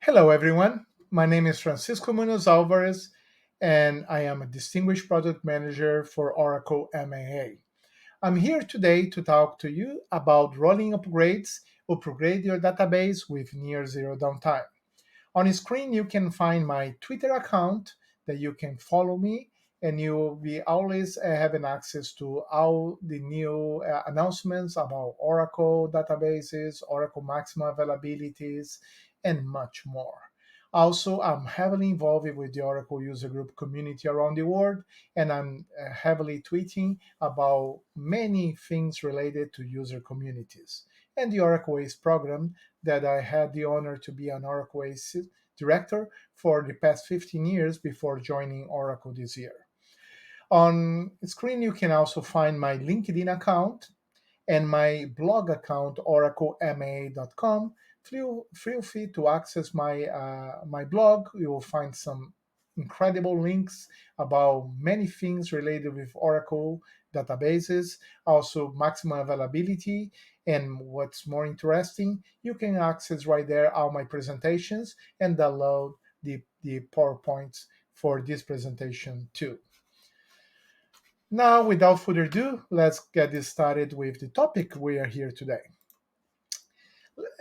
Hello, everyone. My name is Francisco Munoz Alvarez, and I am a Distinguished Product Manager for OracleMania. I'm here today to talk to you about rolling upgrades, upgrade your database with near zero downtime. On the screen, you can find my Twitter account that you can follow me, and you will be always having access to all the new announcements about Oracle databases, Oracle maximum availabilities, and much more. Also, I'm heavily involved with the Oracle user group community around the world, and I'm heavily tweeting about many things related to user communities and the Oracle ACE program that I had the honor to be an Oracle ACE director for the past 15 years before joining Oracle this year. On screen, you can also find my LinkedIn account and my blog account, oraclema.com. Feel free to access my blog. You will find some incredible links about many things related with Oracle databases, also maximum availability. And what's more interesting, you can access right there all my presentations and download the PowerPoints for this presentation too. Now, without further ado, let's get this started with the topic we are here today.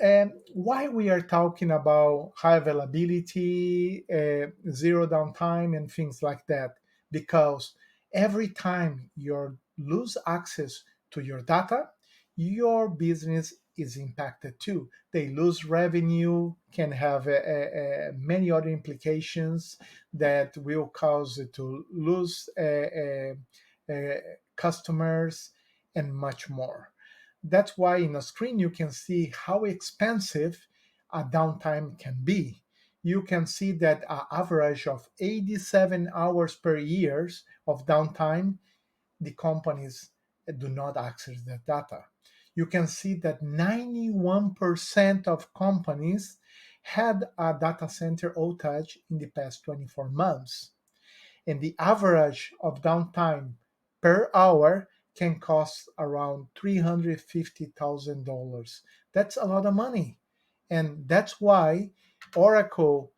And why we are talking about high availability, zero downtime, and things like that? Because every time you lose access to your data, your business is impacted too. They lose revenue, can have many other implications that will cause it to lose customers and much more. That's why in a screen you can see how expensive a downtime can be. You can see that an average of 87 hours per year of downtime, the companies do not access that data. You can see that 91% of companies had a data center outage in the past 24 months, and the average of downtime per hour can cost around $350,000. That's a lot of money. And that's why Oracle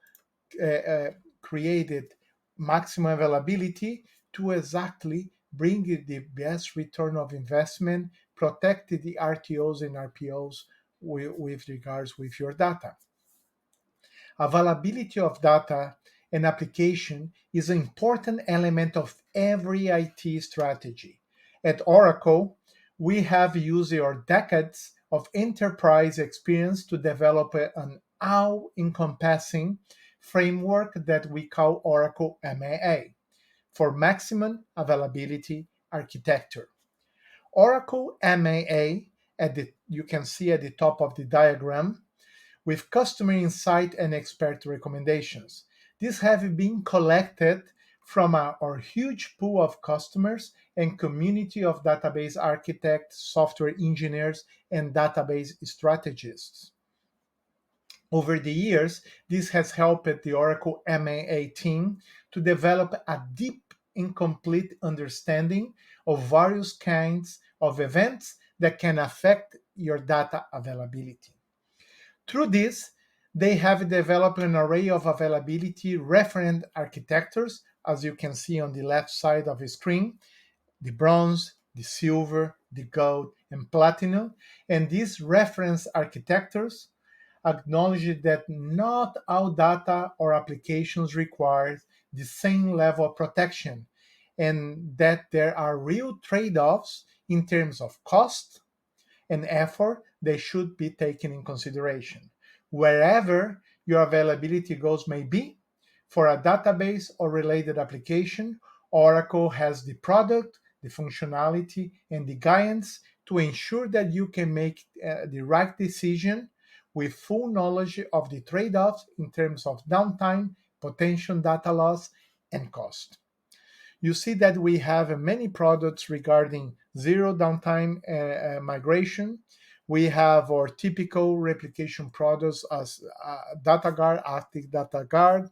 created maximum availability to exactly bring the best return of investment, protect the RTOs and RPOs with regards with your data. Availability of data and application is an important element of every IT strategy. At Oracle, we have used our decades of enterprise experience to develop an all-encompassing framework that we call Oracle MAA for maximum availability architecture. Oracle MAA, you can see at the top of the diagram, with customer insight and expert recommendations. These have been collected from our huge pool of customers and community of database architects, software engineers, and database strategists. Over the years, this has helped the Oracle MAA team to develop a deep and complete understanding of various kinds of events that can affect your data availability. Through this, they have developed an array of availability referent architectures, as you can see on the left side of the screen, the bronze, the silver, the gold, and platinum. And these reference architectures acknowledge that not all data or applications require the same level of protection, and that there are real trade-offs in terms of cost and effort they should be taken in consideration. Wherever your availability goals may be, for a database or related application, Oracle has the product, the functionality, and the guidance to ensure that you can make the right decision with full knowledge of the trade offs in terms of downtime, potential data loss, and cost. You see that we have many products regarding zero downtime migration. We have our typical replication products as DataGuard, Active DataGuard.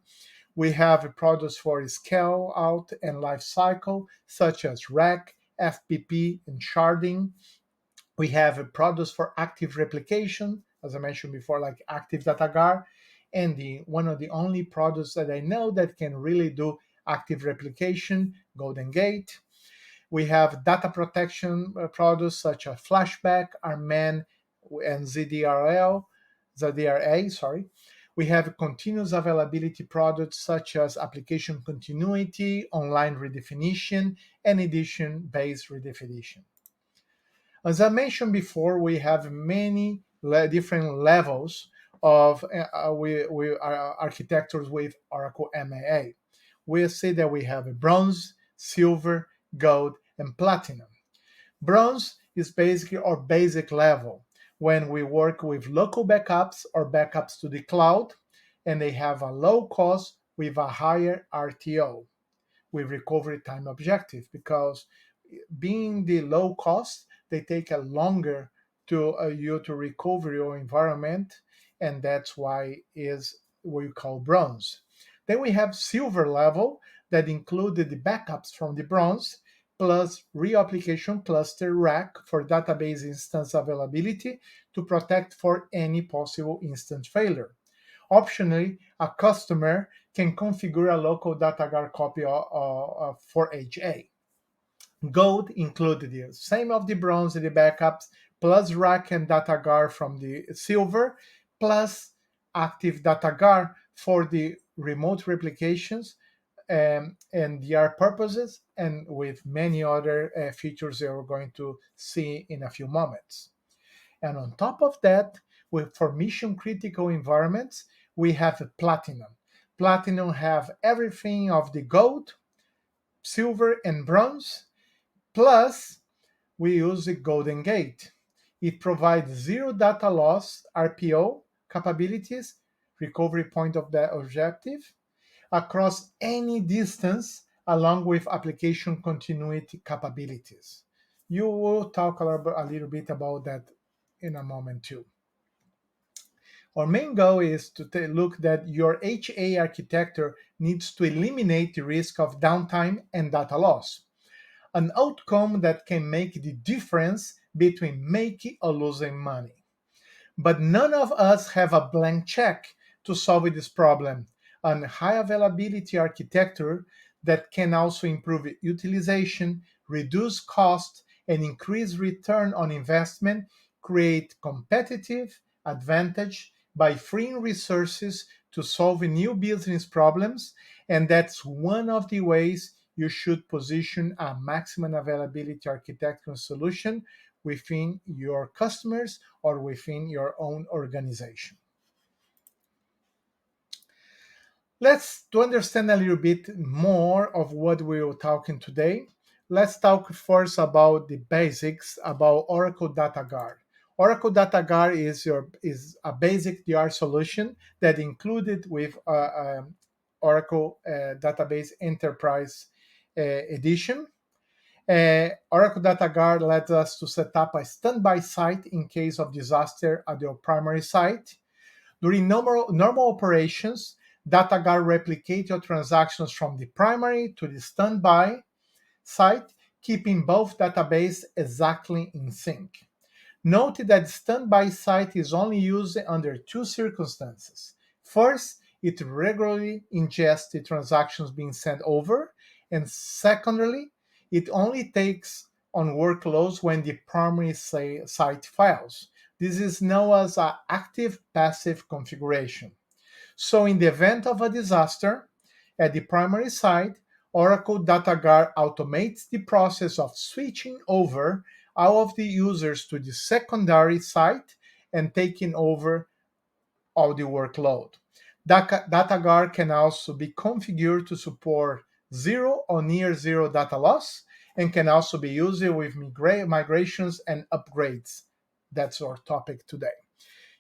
We have products for scale out and life cycle, such as RAC, FPP, and sharding. We have products for active replication, as I mentioned before, like Active DataGuard, and one of the only products that I know that can really do active replication, Golden Gate. We have data protection products such as Flashback, RMAN, and ZDRA, sorry. We have continuous availability products such as application continuity, online redefinition, and edition-based redefinition. As I mentioned before, we have many different levels of architectures with Oracle MAA. We see that we have a bronze, silver, gold, and platinum. Bronze is basically our basic level when we work with local backups or backups to the cloud, and they have a low cost with a higher RTO with recovery time objective, because being the low cost, they take a longer to you to recover your environment, and that's why is what we call bronze. Then we have silver level that included the backups from the bronze plus reapplication cluster rack for database instance availability to protect for any possible instance failure. Optionally, a customer can configure a local DataGuard copy for HA. Gold included the same of the bronze and the backups, plus rack and DataGuard from the silver, plus active DataGuard for the remote replications and DR purposes, and with many other features that we're going to see in a few moments. And on top of that, for mission critical environments, we have platinum. Platinum have everything of the gold, silver, and bronze. Plus, we use the Golden Gate. It provides zero data loss RPO capabilities, recovery point of the objective, across any distance, along with application continuity capabilities. You will talk a little bit about that in a moment too. Our main goal is to look that your HA architecture needs to eliminate the risk of downtime and data loss, an outcome that can make the difference between making or losing money. But none of us have a blank check to solve this problem. An high availability architecture that can also improve utilization, reduce cost, and increase return on investment create competitive advantage by freeing resources to solve new business problems, and that's one of the ways you should position a maximum availability architectural solution within your customers or within your own organization. To understand a little bit more of what we are talking today, let's talk first about the basics about Oracle DataGuard. Oracle DataGuard is a basic DR solution that included with Oracle Database Enterprise Edition. Oracle DataGuard lets us to set up a standby site in case of disaster at your primary site. During normal operations, DataGuard replicates your transactions from the primary to the standby site, keeping both databases exactly in sync. Note that standby site is only used under two circumstances. First, it regularly ingests the transactions being sent over, and secondly, it only takes on workloads when the primary site fails. This is known as an active-passive configuration. So in the event of a disaster at the primary site, Oracle DataGuard automates the process of switching over all of the users to the secondary site and taking over all the workload. DataGuard can also be configured to support zero or near zero data loss and can also be used with migrations and upgrades. That's our topic today.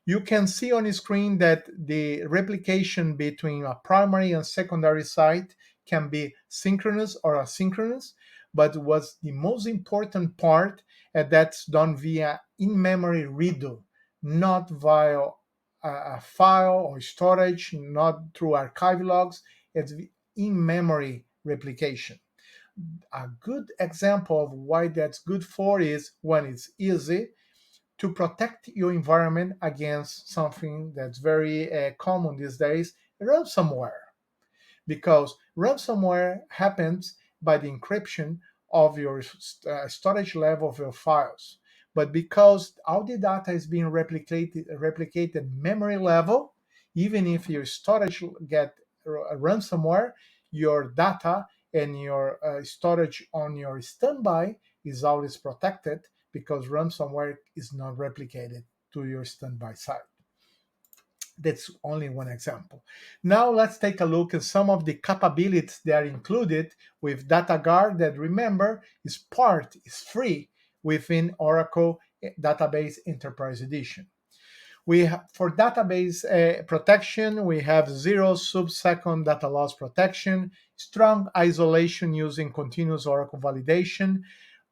You can see on the screen that the replication between a primary and secondary site can be synchronous or asynchronous, but what's the most important part, that's done via in-memory redo, not via a file or storage, not through archive logs. It's in-memory replication. A good example of why that's good for is when it's easy. to protect your environment against something that's very common these days, ransomware, because ransomware happens by the encryption of your storage level of your files. But because all the data is being replicated memory level, even if your storage get ransomware, your data and your storage on your standby is always protected because ransomware is not replicated to your standby site. That's only one example. Now let's take a look at some of the capabilities that are included with DataGuard that, remember, is free within Oracle Database Enterprise Edition. For database protection, we have 0 sub-second data loss protection, strong isolation using continuous Oracle validation,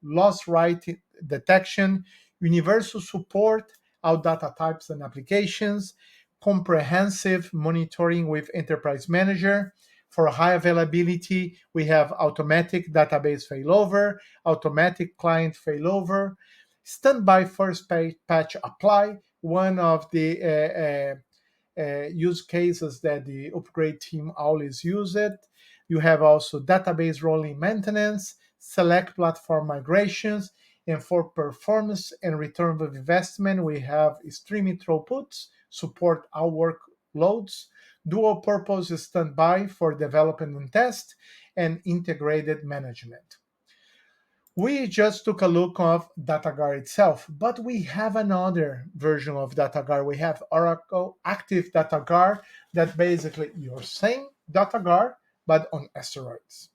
loss right detection, universal support, all data types and applications, comprehensive monitoring with Enterprise Manager. For high availability, we have automatic database failover, automatic client failover, standby first patch apply, one of the use cases that the upgrade team always use it. You have also database rolling maintenance, select platform migrations, and for performance and return of investment, we have streaming throughputs, support all workloads, dual purpose standby for development and test, and integrated management. We just took a look of DataGuard itself, but we have another version of DataGuard. We have Oracle Active DataGuard that basically your same DataGuard, but on asteroids.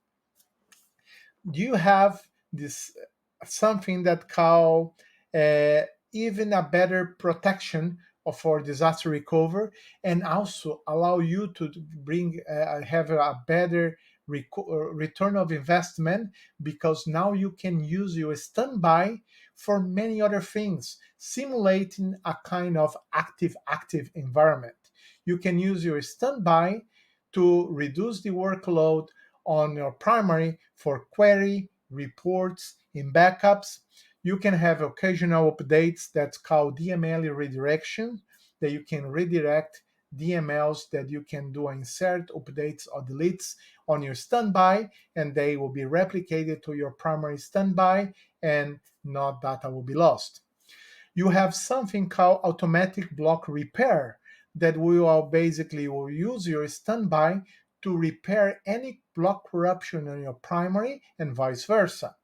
Do you have this something that call even a better protection for disaster recovery, and also allow you to bring have a better return of investment, because now you can use your standby for many other things, simulating a kind of active environment. You can use your standby to reduce the workload on your primary for query, reports, and backups. You can have occasional updates that's called DML redirection, that you can redirect DMLs that you can do insert, updates, or deletes on your standby, and they will be replicated to your primary standby, and no data will be lost. You have something called automatic block repair that will basically use your standby to repair any block corruption on your primary and vice versa.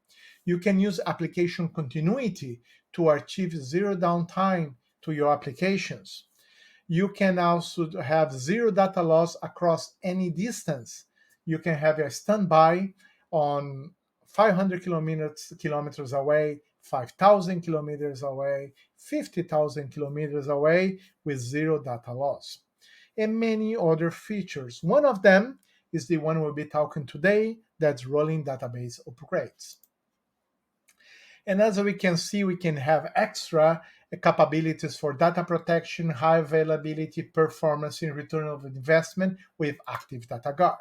You can use application continuity to achieve zero downtime to your applications. You can also have zero data loss across any distance. You can have a standby on 500 kilometers away, 5,000 kilometers away, 50,000 kilometers away with zero data loss, and many other features. One of them is the one we'll be talking today, that's rolling database upgrades. And as we can see, we can have extra capabilities for data protection, high availability, performance, and return of investment with Active Data Guard.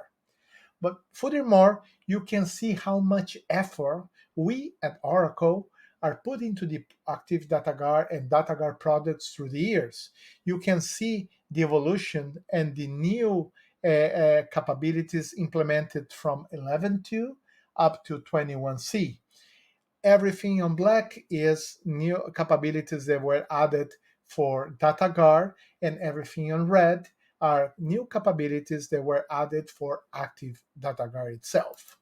But furthermore, you can see how much effort we at Oracle are putting to the Active Data Guard and Data Guard products through the years. You can see the evolution and the new capabilities implemented from 11.2 up to 21C. Everything on black is new capabilities that were added for DataGuard, and everything on red are new capabilities that were added for Active DataGuard itself.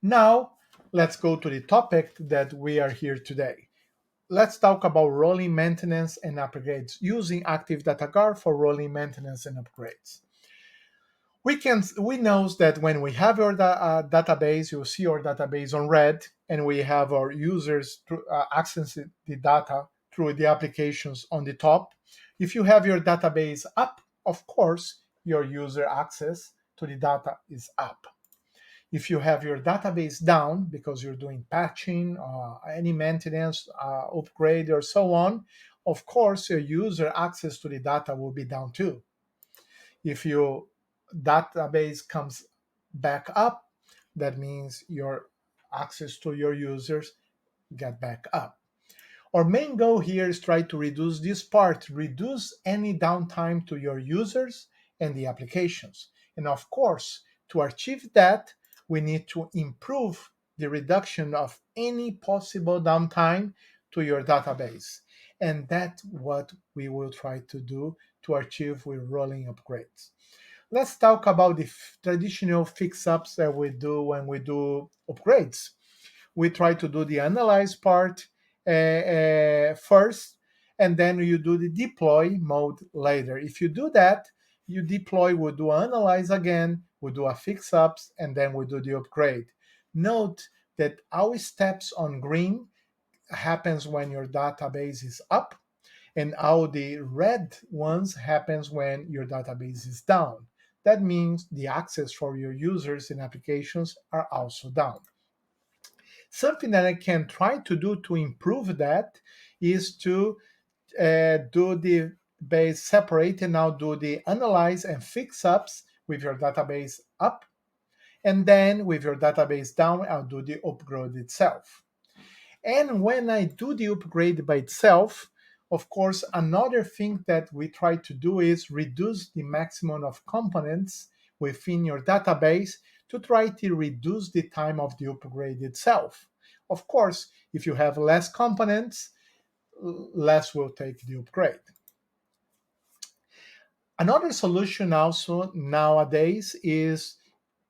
Now, let's go to the topic that we are here today. Let's talk about rolling maintenance and upgrades, using Active DataGuard for rolling maintenance and upgrades. We know that when we have our database, you'll see our database on red, and we have our users accessing the data through the applications on the top. If you have your database up, of course, your user access to the data is up. If you have your database down because you're doing patching, any maintenance, upgrade, or so on, of course, your user access to the data will be down too. If your database comes back up, that means your access to your users get back up. Our main goal here is try to reduce this part, reduce any downtime to your users and the applications. And of course, to achieve that, we need to improve the reduction of any possible downtime to your database. And that's what we will try to do to achieve with rolling upgrades. Let's talk about the traditional fix-ups that we do when we do upgrades. We try to do the analyze part first, and then you do the deploy mode later. If you do that, you deploy, we do analyze again, we do a fix-ups, and then we do the upgrade. Note that our steps on green happens when your database is up, and all the red ones happens when your database is down. That means the access for your users and applications are also down. Something that I can try to do to improve that is to do the base separate and now do the analyze and fix ups with your database up. And then with your database down, I'll do the upgrade itself. And when I do the upgrade by itself, of course, another thing that we try to do is reduce the maximum of components within your database to try to reduce the time of the upgrade itself. Of course, if you have less components, less will take the upgrade. Another solution also nowadays is,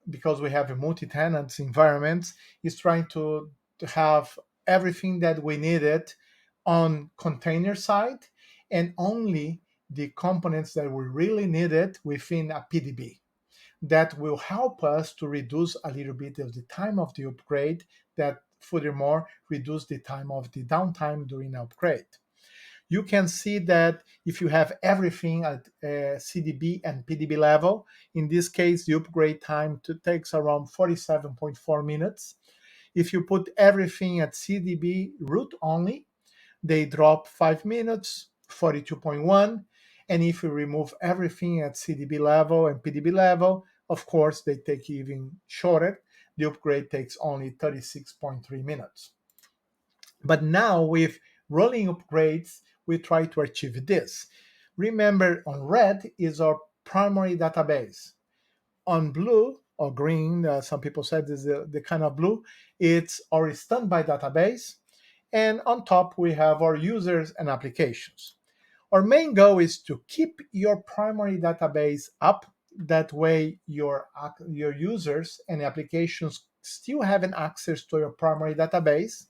because we have a multi-tenant environment, is trying to have everything that we needed on container side and only the components that we really needed within a PDB. That will help us to reduce a little bit of the time of the upgrade, that furthermore reduce the time of the downtime during upgrade. You can see that if you have everything at CDB and PDB level, in this case, the upgrade time takes around 47.4 minutes. If you put everything at CDB root only, they drop 5 minutes, 42.1. And if you remove everything at CDB level and PDB level, of course, they take even shorter. The upgrade takes only 36.3 minutes. But now with rolling upgrades, we try to achieve this. Remember, on red is our primary database. On blue or green, some people said this is the kind of blue, it's our standby database. And on top, we have our users and applications. Our main goal is to keep your primary database up. That way, your users and applications still have an access to your primary database.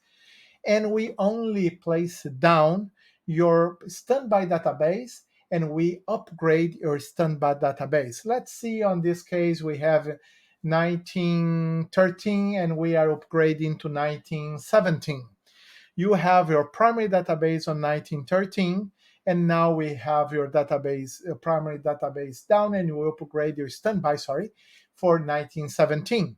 And we only place down your standby database and we upgrade your standby database. Let's see, on this case, we have 1913 and we are upgrading to 1917. You have your primary database on 1913, and now we have your database, primary database down, and you upgrade your standby, for 1917.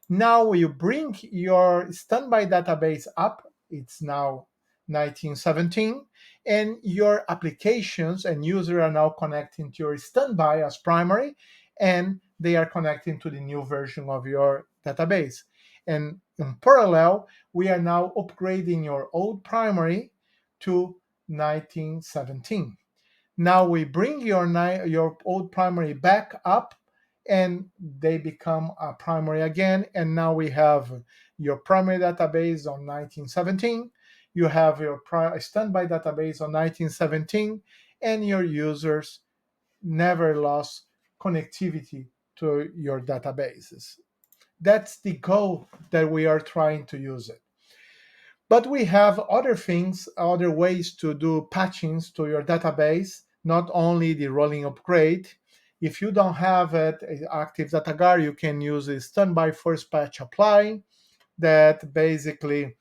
Now you bring your standby database up, it's now 1917, and your applications and users are now connecting to your standby as primary, and they are connecting to the new version of your database. And in parallel, we are now upgrading your old primary to 1917. Now we bring your old primary back up and they become a primary again. And now we have your primary database on 1917. You have your standby database on 1917, and your users never lost connectivity to your databases. That's the goal that we are trying to use it. But we have other things, other ways to do patchings to your database, not only the rolling upgrade. If you don't have it active DataGuard, you can use a standby first patch apply that basically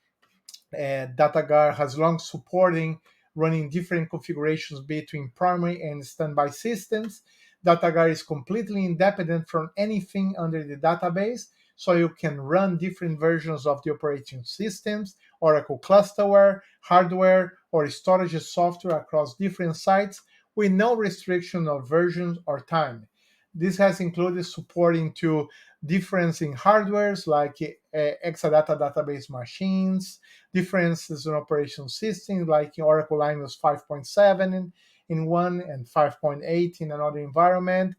DataGuard has long supporting running different configurations between primary and standby systems. DataGuard is completely independent from anything under the database, so you can run different versions of the operating systems, Oracle clusterware, hardware, or storage software across different sites with no restriction of versions or time. This has included supporting to difference in hardwares like Exadata database machines, differences in operation systems like Oracle Linux 5.7 in one and 5.8 in another environment,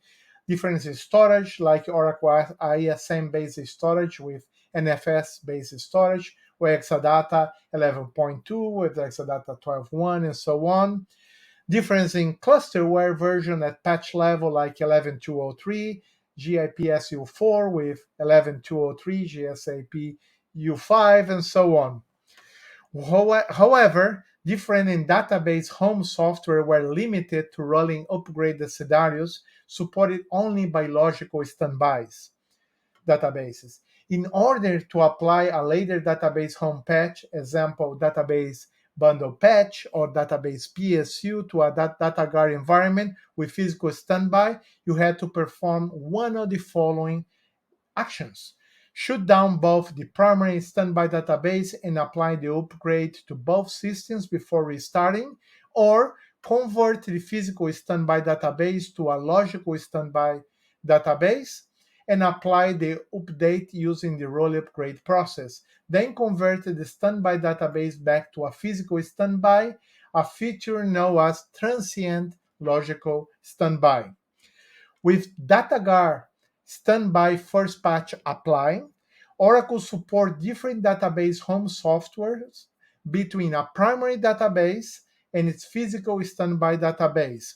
difference in storage like Oracle ISM-based storage with NFS-based storage, or Exadata 11.2 with Exadata 12.1 and so on. Difference in clusterware version at patch level like 11.203, GIPS U4 with 11.203, GSAP U5, and so on. However, different in database home software were limited to rolling upgraded scenarios supported only by logical standbys databases. In order to apply a later database home patch, example database bundle patch or database PSU to a DataGuard environment with physical standby, you had to perform one of the following actions. Shut down both the primary standby database and apply the upgrade to both systems before restarting, or convert the physical standby database to a logical standby database and apply the update using the role upgrade process. Then convert the standby database back to a physical standby, a feature known as transient logical standby. With DataGuard Standby First Patch applying, Oracle supports different database home softwares between a primary database and its physical standby database.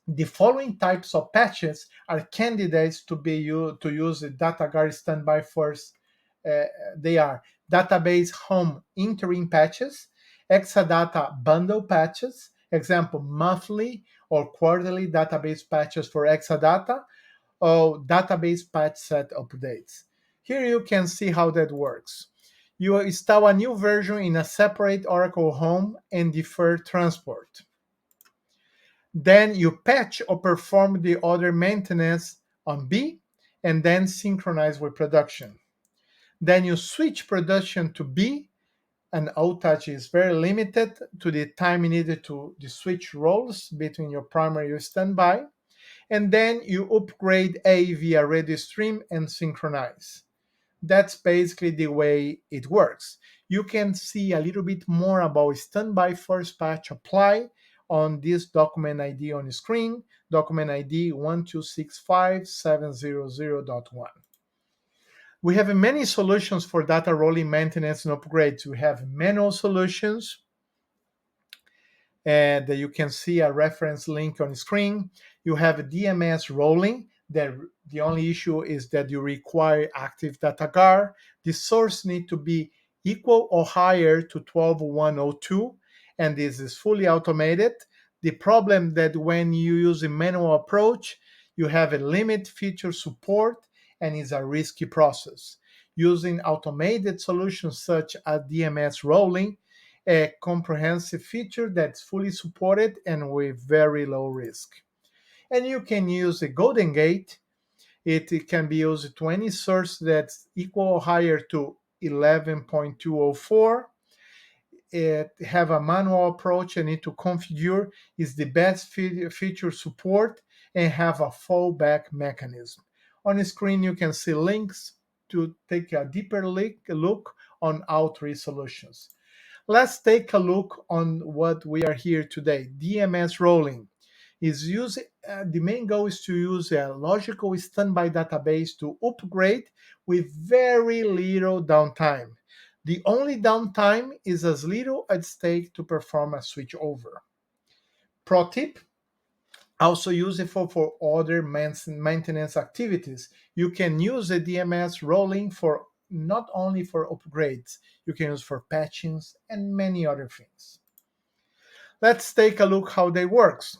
The following types of patches are candidates to use the DataGuard Standby First. They are database home interim patches, Exadata bundle patches, example monthly or quarterly database patches for Exadata, or database patch set updates. Here you can see how that works. You install a new version in a separate Oracle home and defer transport. Then you patch or perform the other maintenance on B and then synchronize with production. Then you switch production to B, and outage is very limited to the time needed to the switch roles between your primary and standby. And then you upgrade A via ready stream and synchronize. That's basically the way it works. You can see a little bit more about standby first patch apply on this document ID on the screen, document ID 1265700.1. We have many solutions for data rolling maintenance and upgrades. We have manual solutions, and you can see a reference link on the screen. You have DMS rolling. The only issue is that you require active DataGuard. The source need to be equal or higher to 12.102, and this is fully automated. The problem that when you use a manual approach, you have a limit feature support and is a risky process. Using automated solutions such as DMS rolling, a comprehensive feature that's fully supported and with very low risk. And you can use a Golden Gate. It can be used to any source that's equal or higher to 11.204. It have a manual approach and need to configure is the best feature support and have a fallback mechanism. On the screen, you can see links to take a deeper look on all three solutions. Let's take a look on what we are here today. DMS rolling is the main goal is to use a logical standby database to upgrade with very little downtime. The only downtime is as little as it takes to perform a switch over. Pro tip, also useful for other maintenance activities. You can use the DMS rolling for not only for upgrades, you can use for patchings and many other things. Let's take a look how they works.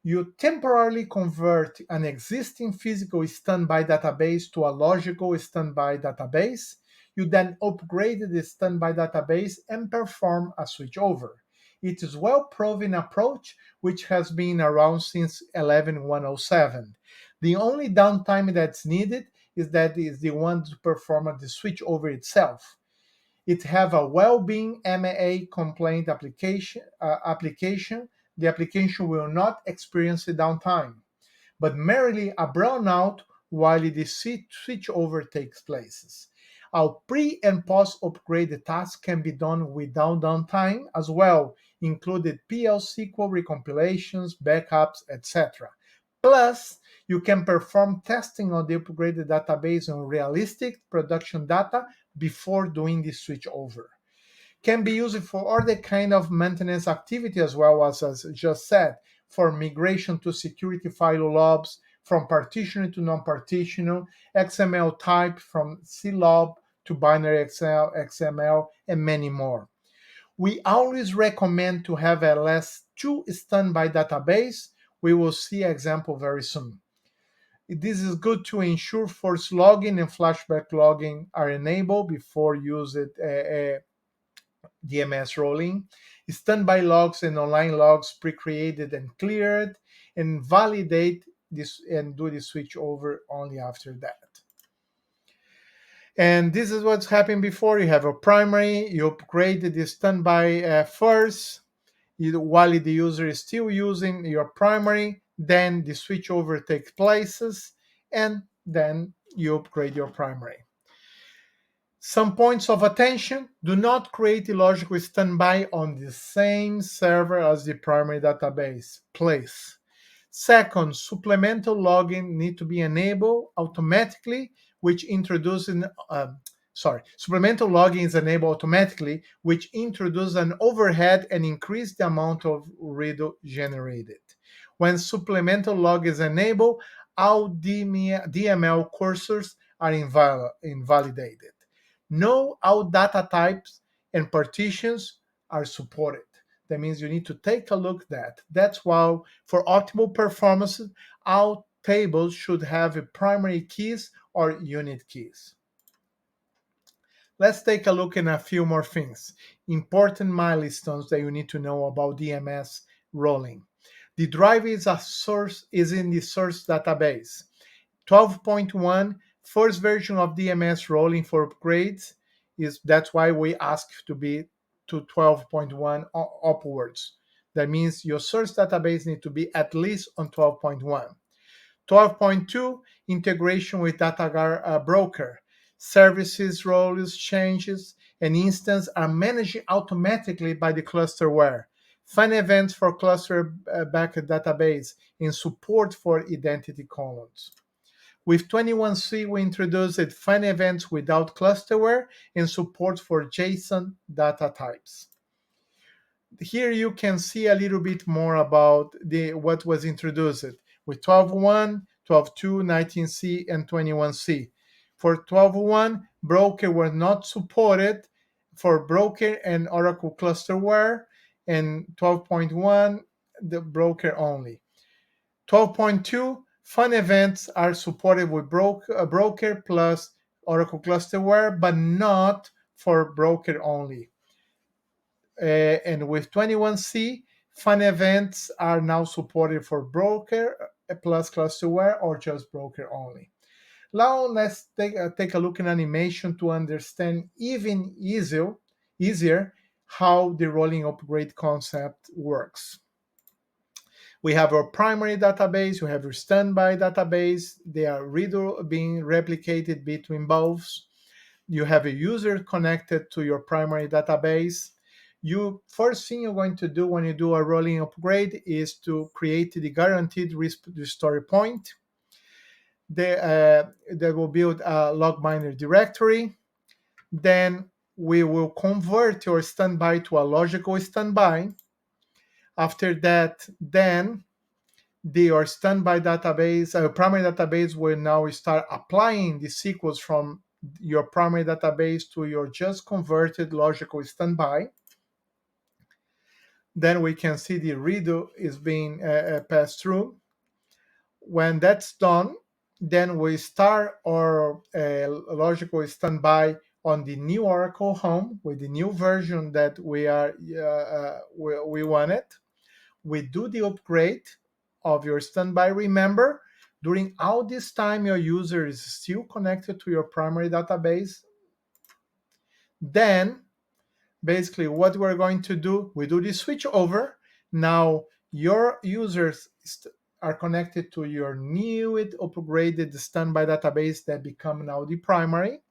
You temporarily convert an existing physical standby database to a logical standby database. You then upgrade the standby database and perform a switchover. It is a well-proven approach which has been around since 11.107. The only downtime that's needed is the one to perform the switchover itself. It have a well-being MAA complaint application. The application will not experience a downtime. but merely a brownout while the switch over takes place. Our pre and post upgrade tasks can be done without downtime as well, included PL SQL recompilations, backups, etc. Plus, you can perform testing on the upgraded database on realistic production data before doing the switch over. Can be used for other kind of maintenance activity as well as just said, for migration to security file lobs, from partitioning to non-partitional, XML type from CLOB to binary XML, and many more. We always recommend to have at least two standby database. We will see example very soon. This is good to ensure force logging and flashback logging are enabled before use it DMS rolling. Standby logs and online logs pre-created and cleared, and validate this and do the switch over only after that. And this is what's happened before. You have a primary, you upgraded the standby first, while the user is still using your primary, then the switch over takes places, and then you upgrade your primary. Some points of attention: do not create a logical standby on the same server as the primary database, please. Second, supplemental logging need to be enabled automatically, which introduces supplemental logging is enabled automatically, which introduces an overhead and increase the amount of redo generated. When supplemental log is enabled, all DML cursors are invalidated. No, all data types and partitions are supported. That means you need to take a look at that. That's why for optimal performance, all tables should have primary keys or unit keys. Let's take a look at a few more things. Important milestones that you need to know about DMS rolling. The drive is in the source database. 12.1, first version of DMS rolling for upgrades, that's why we ask to be to 12.1 upwards. That means your source database needs to be at least on 12.1. 12.2, integration with data broker. Services, roles, changes, and instances are managed automatically by the clusterware. Find events for cluster backed database and support for identity columns. With 21C, we introduced find events without clusterware and support for JSON data types. Here you can see a little bit more about what was introduced with 12.1, 12.2, 19C, and 21C. For 12.1, broker were not supported for broker and Oracle clusterware, and 12.1, the broker only. 12.2, fun events are supported with broker plus Oracle clusterware, but not for broker only. And with 21C, fun events are now supported for broker plus clusterware or just broker only. Now let's take a look at animation to understand even easier how the rolling upgrade concept works. We have our primary database, we have our standby database. They are being replicated between both. You have a user connected to your primary database. First thing you're going to do when you do a rolling upgrade is to create the guaranteed restore point. They will build a log miner directory. Then we will convert your standby to a logical standby. After that, then your standby database, primary database will now start applying the sequels from your primary database to your just converted logical standby. Then we can see the redo is being passed through. When that's done, then we start our logical standby on the new Oracle home with the new version that we wanted. We do the upgrade of your standby. Remember, during all this time, your user is still connected to your primary database. Then, basically, what we're going to do, we do the switch over. Now, your users are connected to your new upgraded standby database that become now the primary,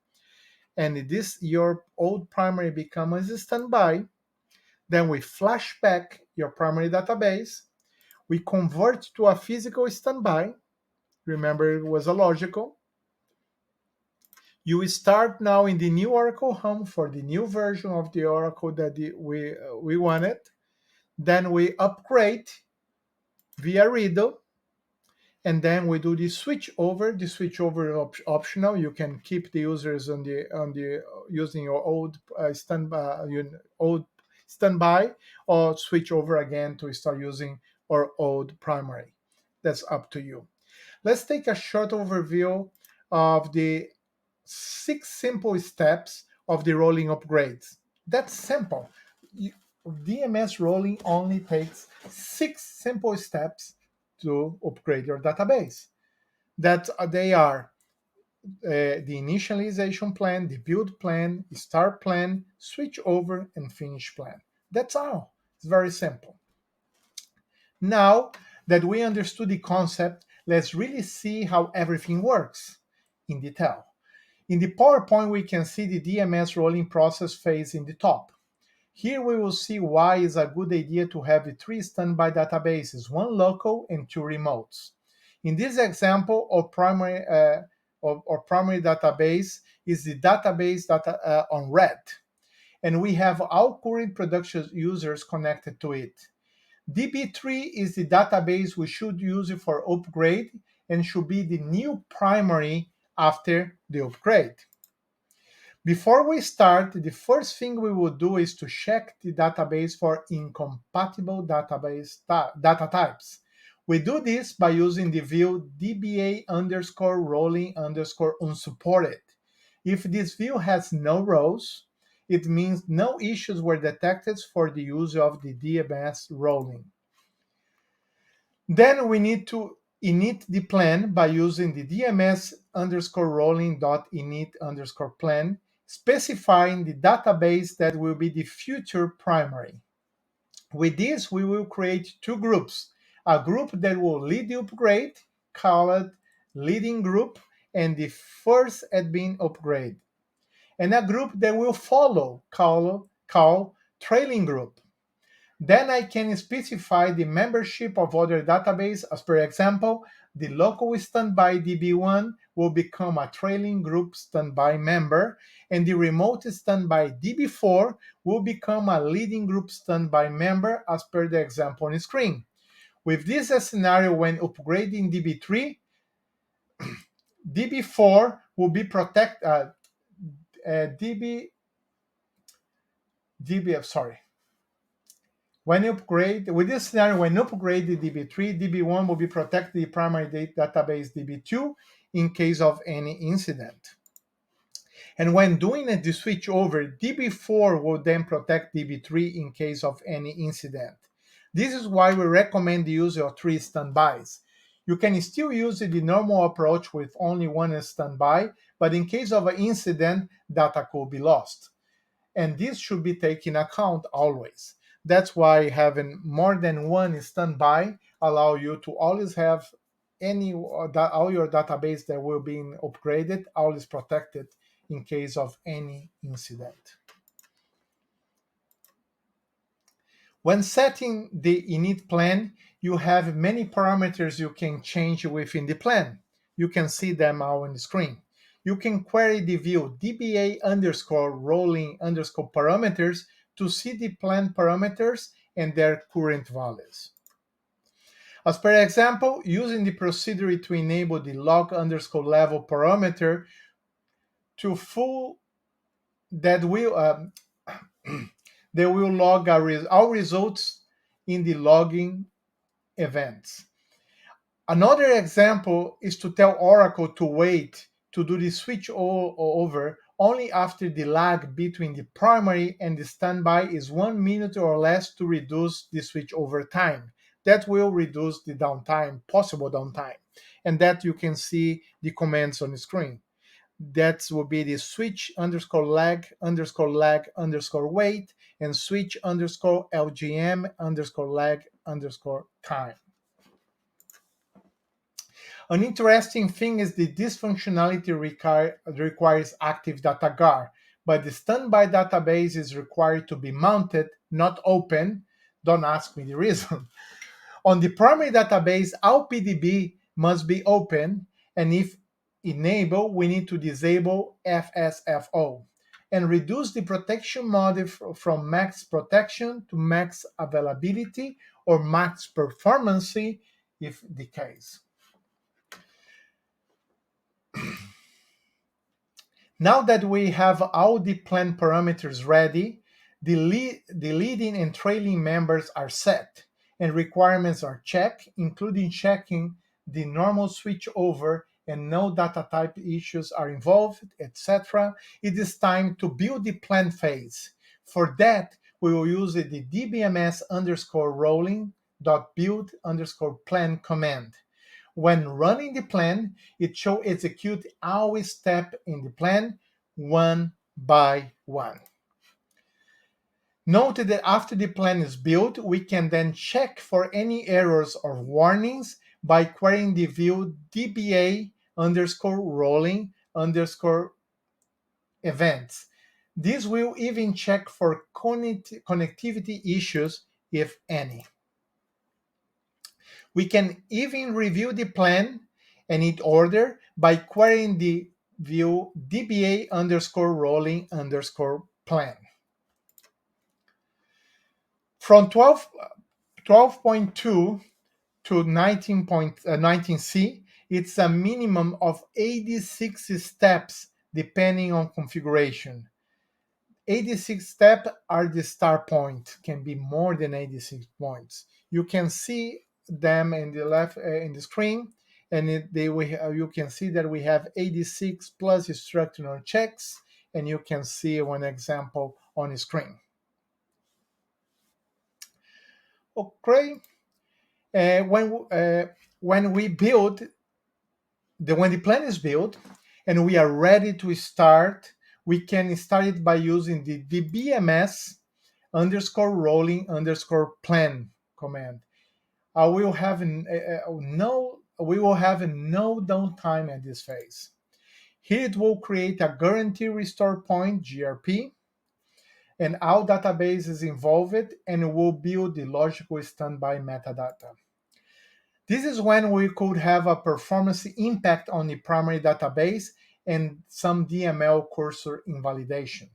and this your old primary becomes a standby. Then we flash back your primary database. We convert to a physical standby. Remember, it was a logical. You start now in the new Oracle home for the new version of the Oracle that we wanted. Then we upgrade via Riddle, and then we do the switch over. The switch over is optional. You can keep the users on the using your old standby, or switch over again to start using our old primary. That's up to you. Let's take a short overview of the 6 simple steps of the rolling upgrades. That's simple. DMS rolling only takes 6 simple steps to upgrade your database. That they are the initialization plan, the build plan, start plan, switch over, and finish plan. That's all. It's very simple. Now that we understood the concept, let's really see how everything works in detail. In the PowerPoint, we can see the DMS rolling process phase in the top. Here we will see why it's a good idea to have 3 standby databases, 1 local and 2 remotes. In this example, our primary database is the database data on red, and we have all current production users connected to it. DB3 is the database we should use for upgrade and should be the new primary after the upgrade. Before we start, the first thing we will do is to check the database for incompatible data types. We do this by using the view DBA_rolling_unsupported. If this view has no rows, it means no issues were detected for the use of the DMS rolling. Then we need to init the plan by using the DMS_rolling.init_plan, specifying the database that will be the future primary. With this, we will create 2 groups. A group that will lead the upgrade, called leading group, and the first admin upgrade. And a group that will follow, called trailing group. Then I can specify the membership of other database. As per example, the local standby DB1 will become a trailing group standby member, and the remote standby DB4 will become a leading group standby member as per the example on the screen. With this scenario, when upgrading DB3, DB4 will be protected. When upgrade, with this scenario, when upgraded DB3, DB1 will be protect the primary database DB2 in case of any incident. And when doing the switch over, DB4 will then protect DB3 in case of any incident. This is why we recommend the use of 3 standbys. You can still use the normal approach with only 1 standby, but in case of an incident, data could be lost. And this should be taken account always. That's why having more than 1 standby allow you to always have all your database that will be upgraded, always protected in case of any incident. When setting the init plan, you have many parameters you can change within the plan. You can see them all on the screen. You can query the view DBA_rolling_parameters to see the plan parameters and their current values. As per example, using the procedure to enable the log_level parameter to full that will they will log all results in the logging events. Another example is to tell Oracle to wait to do the switch over only after the lag between the primary and the standby is 1 minute or less to reduce the switch over time. That will reduce the downtime, possible downtime. And that you can see the commands on the screen. That will be the switch_lag_lag_wait and switch_LGM_lag_time. An interesting thing is this functionality requires active data guard, but the standby database is required to be mounted, not open. Don't ask me the reason. On the primary database, our PDB must be open, and if enabled, we need to disable FSFO and reduce the protection mode from max protection to max availability or max performance if the case. Now that we have all the plan parameters ready, the leading and trailing members are set and requirements are checked, including checking the normal switchover and no data type issues are involved, etc. It is time to build the plan phase. For that, we will use the dbms underscore rolling dot build underscore plan command. When running the plan, it should execute all steps in the plan one by one. Note that after the plan is built, we can then check for any errors or warnings by querying the view dba underscore rolling underscore events. This will even check for connectivity issues, if any. We can even review the plan and its order by querying the view dba underscore rolling underscore plan. From 12.2 to 19C, it's a minimum of 86 steps depending on configuration. 86 steps are the start point, can be more than 86 points. You can see them in the left in the screen, and you can see that we have 86 plus structural checks, and you can see one example on the screen. Okay, when the plan is built and we are ready to start, we can start it by using the dbms underscore rolling underscore plan command. We will have no downtime at this phase. Here it will create a guarantee restore point (GRP), and all databases involved, and will build the logical standby metadata. This is when we could have a performance impact on the primary database and some DML cursor invalidation.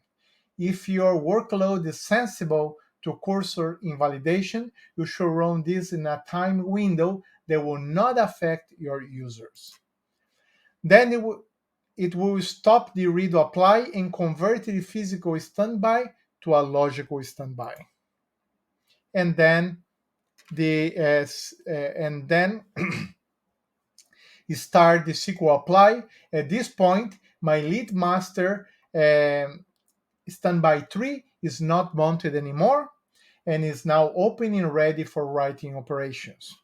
If your workload is sensible to cursor invalidation, you should run this in a time window that will not affect your users. Then it will stop the read apply and convert the physical standby to a logical standby. And then start the SQL apply. At this point, my lead master standby 3 is not mounted anymore and is now open and ready for writing operations.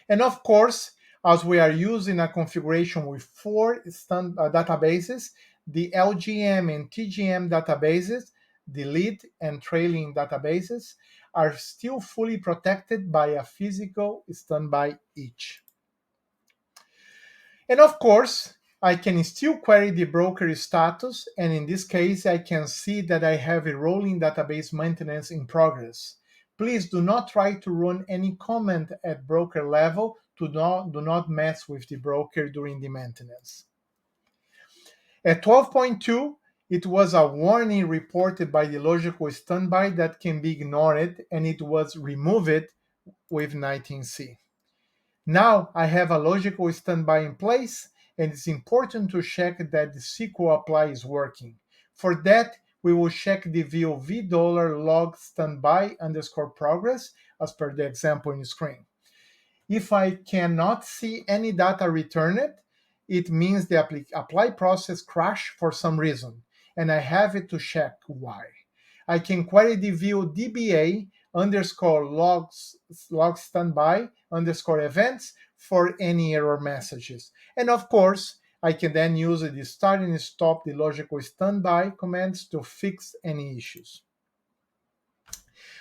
And of course, as we are using a configuration with 4 databases, the LGM and TGM databases, the lead and trailing databases, are still fully protected by a physical standby each. And of course, I can still query the broker status, and in this case, I can see that I have a rolling database maintenance in progress. Please do not try to run any command at broker level. Do not mess with the broker during the maintenance. At 12.2, it was a warning reported by the logical standby that can be ignored, and it was removed with 19C. Now I have a logical standby in place, and it's important to check that the SQL apply is working. For that, we will check the view $log standby underscore progress as per the example in the screen. If I cannot see any data returned, it means the apply process crashed for some reason, and I have it to check why. I can query the view dba underscore log standby underscore events for any error messages. And of course, I can then use the start and stop the logical standby commands to fix any issues.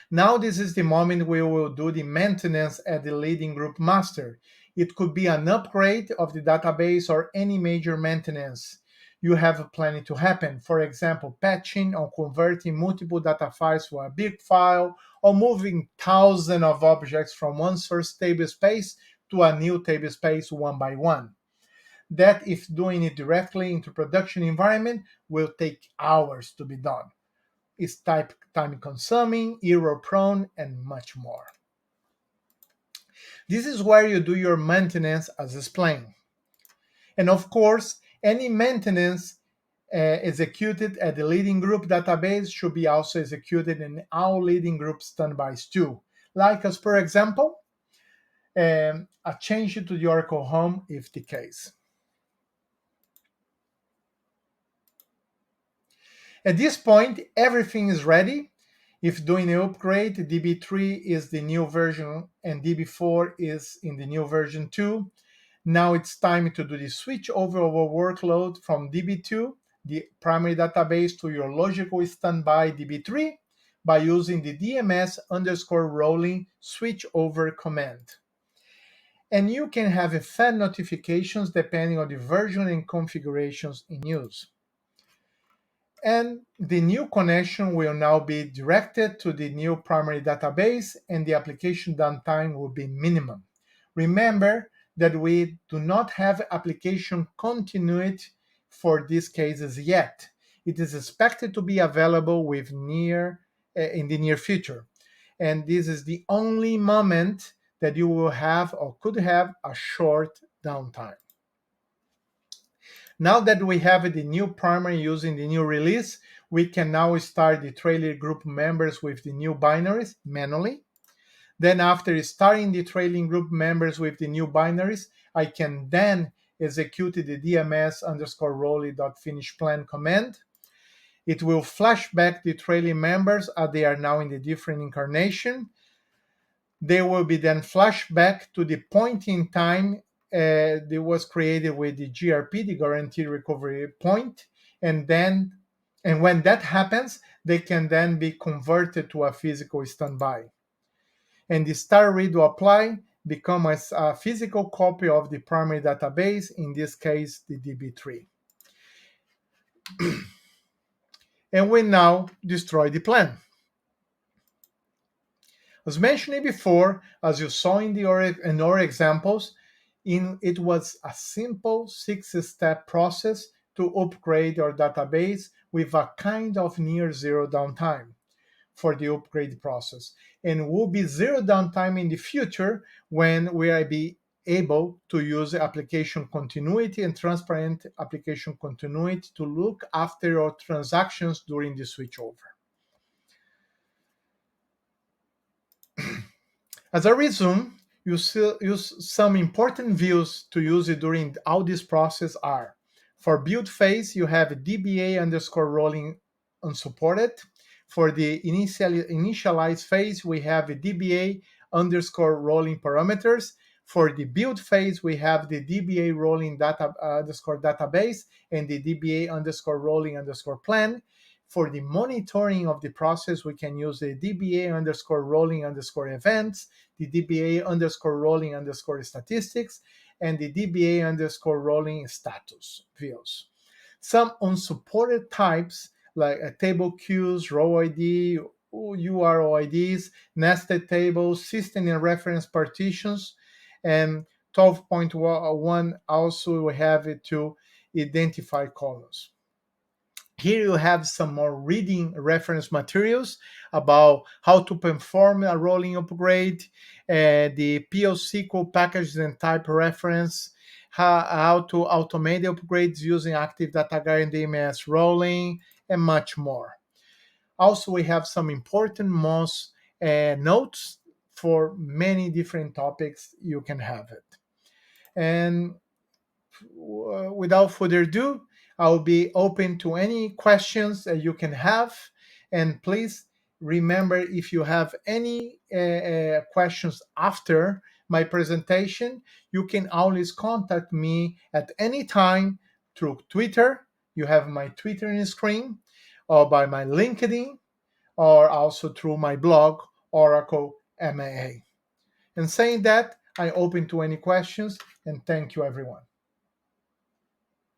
Now this is the moment we will do the maintenance at the leading group master. It could be an upgrade of the database or any major maintenance you have planning to happen. For example, patching or converting multiple data files to a big file, or moving thousands of objects from one source table space to a new table space one by one. That, if doing it directly into production environment, will take hours to be done. It's time consuming, error prone, and much more. This is where you do your maintenance as explained. And of course, any maintenance executed at the leading group database should be also executed in all leading group standbys too. Like as per example, a change to the Oracle Home if the case. At this point, everything is ready. If doing an upgrade, DB3 is the new version and DB4 is in the new version 2. Now it's time to do the switch over of a workload from DB2, the primary database, to your logical standby DB3 by using the DMS underscore rolling switch over command. And you can have fed notifications depending on the version and configurations in use. And the new connection will now be directed to the new primary database, and the application downtime will be minimum. Remember that we do not have application continuity for these cases yet. It is expected to be available in the near future. And this is the only moment that you will have or could have a short downtime. Now that we have the new primary using the new release, we can now start the trailer group members with the new binaries manually. Then after starting the trailing group members with the new binaries, I can then execute the DMS underscore rolling.finish plan command. It will flash back the trailing members as they are now in the different incarnation. They will be then flashed back to the point in time that was created with the GRP, the Guaranteed Recovery Point, and when that happens, they can then be converted to a physical standby. And the star read will apply, become a physical copy of the primary database, in this case, the DB3. And we now destroy the plan. As mentioned before, as you saw in our examples, it was a simple 6-step process to upgrade our database with a kind of near zero downtime for the upgrade process. And will be zero downtime in the future when we will be able to use application continuity and transparent application continuity to look after our transactions during the switchover. As a resume, you use some important views to use it during all this process are: for build phase, you have DBA underscore rolling unsupported. For the initialize phase, we have a DBA underscore rolling parameters. For the build phase, we have the DBA rolling data underscore database and the DBA underscore rolling underscore plan. For the monitoring of the process, we can use the DBA underscore rolling underscore events, the DBA underscore rolling underscore statistics, and the DBA underscore rolling status views. Some unsupported types like table queues, row ID, UROIDs, nested tables, system and reference partitions, and 12.1 also we have it to identify columns. Here you have some more reading reference materials about how to perform a rolling upgrade, the PL/SQL packages and type reference, how to automate the upgrades using Active Data Guard and DMS rolling, and much more. Also, we have some important MOS notes for many different topics. You can have it. And without further ado, I'll be open to any questions that you can have. And please remember, if you have any questions after my presentation, you can always contact me at any time through Twitter. You have my Twitter on the screen, or by my LinkedIn, or also through my blog, OracleMania. And saying that, I'm open to any questions, and thank you, everyone.